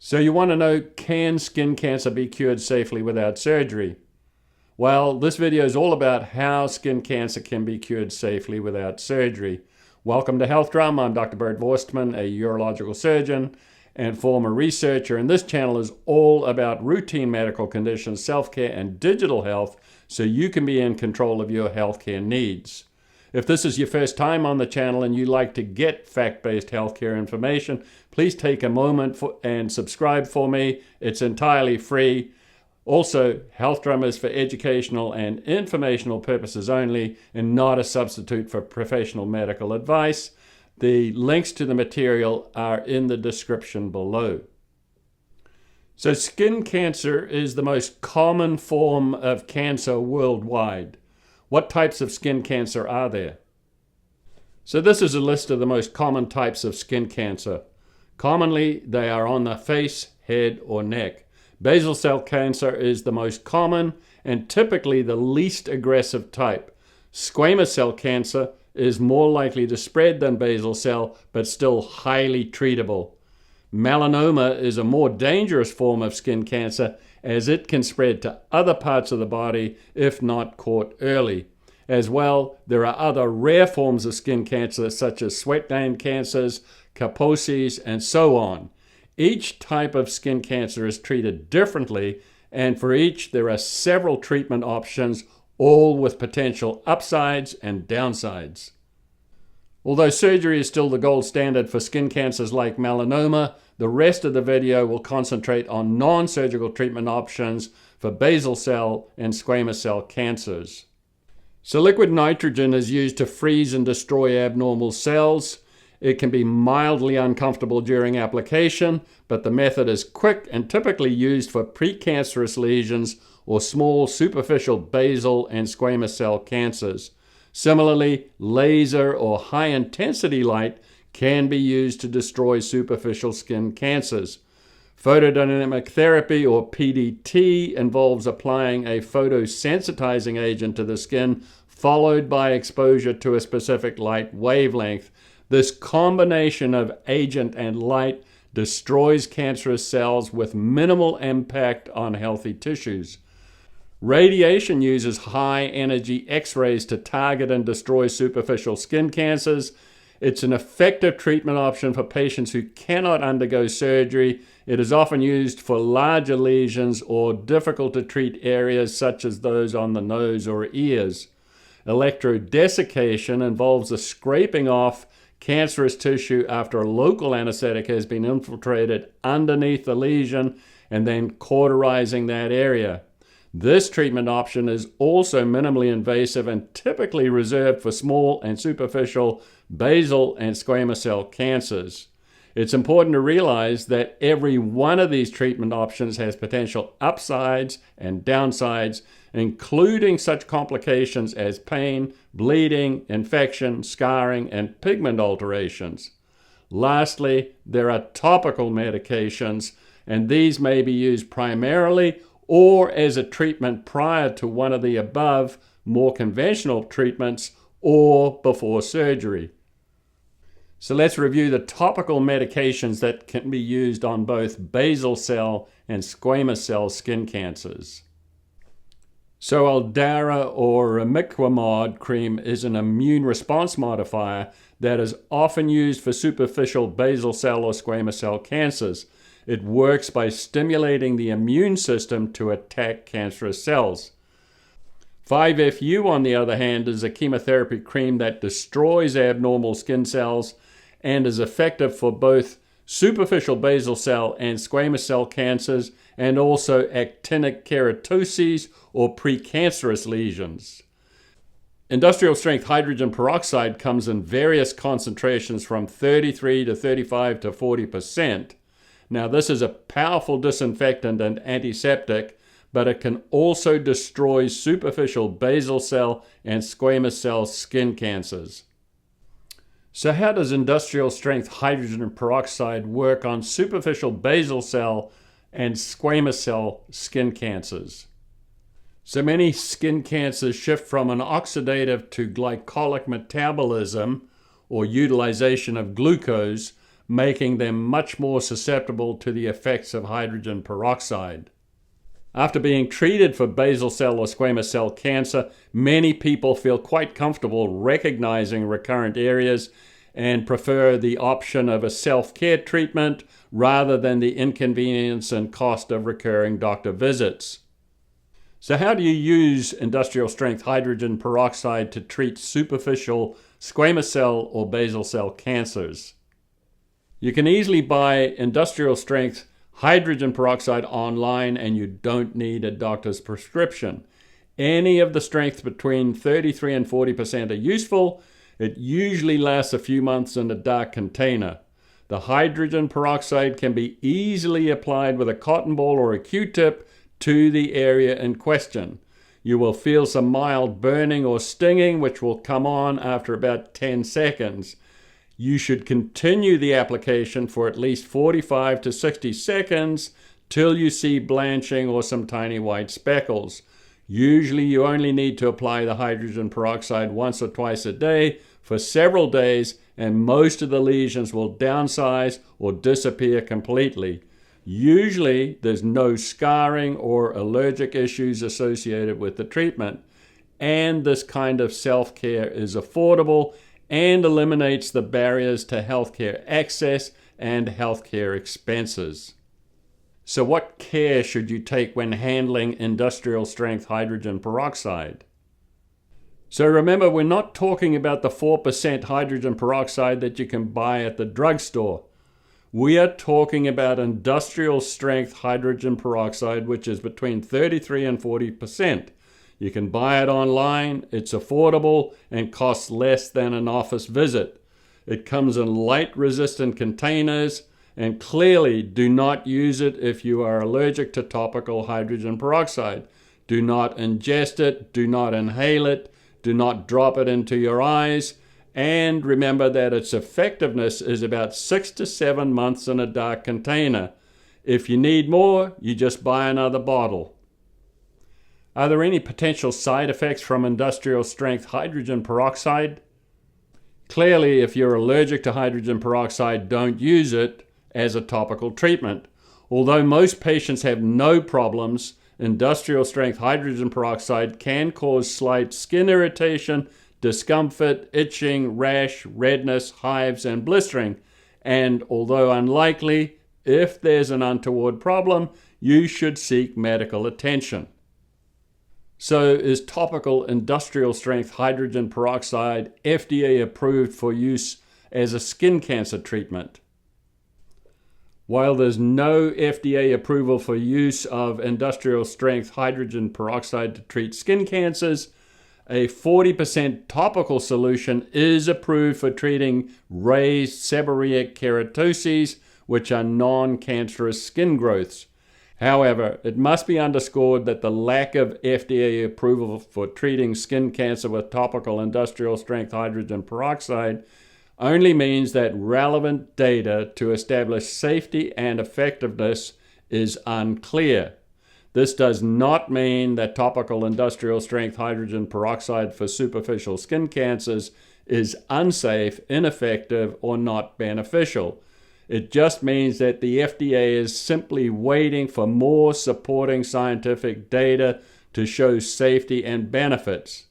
So you want to know, can skin cancer be cured safely without surgery? Well, this video is all about how skin cancer can be cured safely without surgery. Welcome to HEALTHdrum. I'm Dr. Bert Vorstman, a urological surgeon and former researcher, and this channel is all about routine medical conditions, self-care, and digital health so you can be in control of your healthcare needs. If this is your first time on the channel and you like to get fact-based healthcare information, please take a moment and subscribe for me. It's entirely free. Also, HEALTHdrum is for educational and informational purposes only and not a substitute for professional medical advice. The links to the material are in the description below. So skin cancer is the most common form of cancer worldwide. What types of skin cancer are there? So this is a list of the most common types of skin cancer. Commonly, they are on the face, head, or neck. Basal cell cancer is the most common and typically the least aggressive type. Squamous cell cancer is more likely to spread than basal cell, but still highly treatable. Melanoma is a more dangerous form of skin cancer as it can spread to other parts of the body if not caught early. As well, there are other rare forms of skin cancer such as sweat gland cancers, Kaposi's, and so on. Each type of skin cancer is treated differently, and for each there are several treatment options, all with potential upsides and downsides. Although surgery is still the gold standard for skin cancers like melanoma, the rest of the video will concentrate on non-surgical treatment options for basal cell and squamous cell cancers. So liquid nitrogen is used to freeze and destroy abnormal cells. It can be mildly uncomfortable during application, but the method is quick and typically used for precancerous lesions or small superficial basal and squamous cell cancers. Similarly, laser or high-intensity light can be used to destroy superficial skin cancers. Photodynamic therapy, or PDT, involves applying a photosensitizing agent to the skin, followed by exposure to a specific light wavelength. This combination of agent and light destroys cancerous cells with minimal impact on healthy tissues. Radiation uses high-energy X-rays to target and destroy superficial skin cancers. It's an effective treatment option for patients who cannot undergo surgery. It is often used for larger lesions or difficult-to-treat areas such as those on the nose or ears. Electrodesiccation involves the scraping off cancerous tissue after a local anesthetic has been infiltrated underneath the lesion and then cauterizing that area. This treatment option is also minimally invasive and typically reserved for small and superficial basal and squamous cell cancers. It's important to realize that every one of these treatment options has potential upsides and downsides, including such complications as pain, bleeding, infection, scarring, and pigment alterations. Lastly, there are topical medications, and these may be used primarily or as a treatment prior to one of the above more conventional treatments or before surgery. So let's review the topical medications that can be used on both basal cell and squamous cell skin cancers. So Aldara or imiquimod cream is an immune response modifier that is often used for superficial basal cell or squamous cell cancers. It works by stimulating the immune system to attack cancerous cells. 5-FU, on the other hand, is a chemotherapy cream that destroys abnormal skin cells and is effective for both superficial basal cell and squamous cell cancers and also actinic keratoses or precancerous lesions. Industrial strength hydrogen peroxide comes in various concentrations from 33 to 35 to 40%. Now, this is a powerful disinfectant and antiseptic, but it can also destroy superficial basal cell and squamous cell skin cancers. So how does industrial strength hydrogen peroxide work on superficial basal cell and squamous cell skin cancers? So many skin cancers shift from an oxidative to glycolic metabolism or utilization of glucose, making them much more susceptible to the effects of hydrogen peroxide. After being treated for basal cell or squamous cell cancer, many people feel quite comfortable recognizing recurrent areas and prefer the option of a self-care treatment rather than the inconvenience and cost of recurring doctor visits. So how do you use industrial strength hydrogen peroxide to treat superficial squamous cell or basal cell cancers? You can easily buy industrial strength hydrogen peroxide online, and you don't need a doctor's prescription. Any of the strengths between 33 and 40% are useful. It usually lasts a few months in a dark container. The hydrogen peroxide can be easily applied with a cotton ball or a Q-tip to the area in question. You will feel some mild burning or stinging, which will come on after about 10 seconds. You should continue the application for at least 45 to 60 seconds till you see blanching or some tiny white speckles. Usually you only need to apply the hydrogen peroxide once or twice a day for several days, and most of the lesions will downsize or disappear completely. Usually there's no scarring or allergic issues associated with the treatment, and this kind of self-care is affordable and eliminates the barriers to healthcare access and healthcare expenses. So what care should you take when handling industrial strength hydrogen peroxide? So remember, we're not talking about the 4% hydrogen peroxide that you can buy at the drugstore. We are talking about industrial strength hydrogen peroxide, which is between 33 and 40%. You can buy it online, it's affordable, and costs less than an office visit. It comes in light-resistant containers, and clearly do not use it if you are allergic to topical hydrogen peroxide. Do not ingest it, do not inhale it, do not drop it into your eyes, and remember that its effectiveness is about 6 to 7 months in a dark container. If you need more, you just buy another bottle. Are there any potential side effects from industrial strength hydrogen peroxide? Clearly, if you're allergic to hydrogen peroxide, don't use it as a topical treatment. Although most patients have no problems, industrial strength hydrogen peroxide can cause slight skin irritation, discomfort, itching, rash, redness, hives, and blistering. And although unlikely, if there's an untoward problem, you should seek medical attention. So is topical industrial strength hydrogen peroxide FDA approved for use as a skin cancer treatment? While there's no FDA approval for use of industrial strength hydrogen peroxide to treat skin cancers, a 40% topical solution is approved for treating raised seborrheic keratoses, which are non-cancerous skin growths. However, it must be underscored that the lack of FDA approval for treating skin cancer with topical industrial strength hydrogen peroxide only means that relevant data to establish safety and effectiveness is unclear. This does not mean that topical industrial strength hydrogen peroxide for superficial skin cancers is unsafe, ineffective, or not beneficial. It just means that the FDA is simply waiting for more supporting scientific data to show safety and benefits.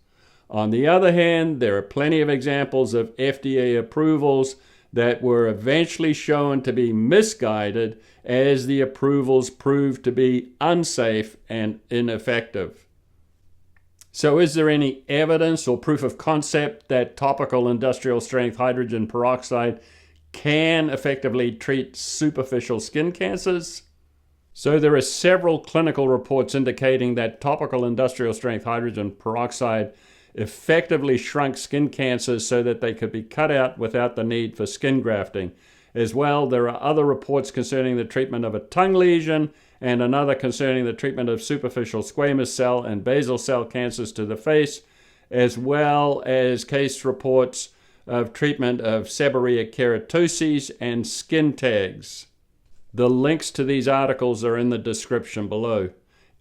On the other hand, there are plenty of examples of FDA approvals that were eventually shown to be misguided as the approvals proved to be unsafe and ineffective. So is there any evidence or proof of concept that topical industrial strength hydrogen peroxide can effectively treat superficial skin cancers? So there are several clinical reports indicating that topical industrial strength hydrogen peroxide effectively shrunk skin cancers so that they could be cut out without the need for skin grafting. As well, there are other reports concerning the treatment of a tongue lesion and another concerning the treatment of superficial squamous cell and basal cell cancers to the face, as well as case reports of treatment of seborrheic keratoses and skin tags. The links to these articles are in the description below.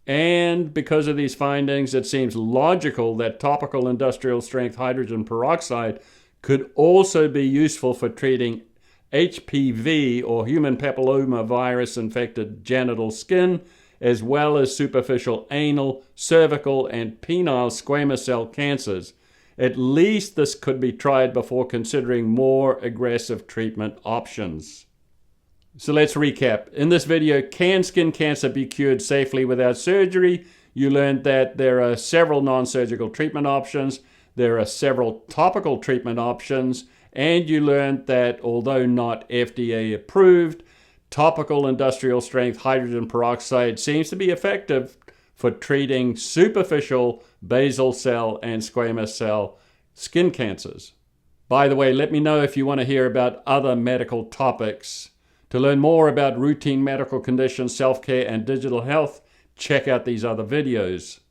And because of these findings, it seems logical that topical industrial strength hydrogen peroxide could also be useful for treating HPV or human papilloma virus infected genital skin, as well as superficial anal, cervical, and penile squamous cell cancers. At least this could be tried before considering more aggressive treatment options. So let's recap. In this video, can skin cancer be cured safely without surgery? You learned that there are several non-surgical treatment options, there are several topical treatment options, and you learned that although not FDA approved, topical industrial strength hydrogen peroxide seems to be effective for treating superficial basal cell and squamous cell skin cancers. By the way, let me know if you want to hear about other medical topics. To learn more about routine medical conditions, self-care, and digital health, check out these other videos.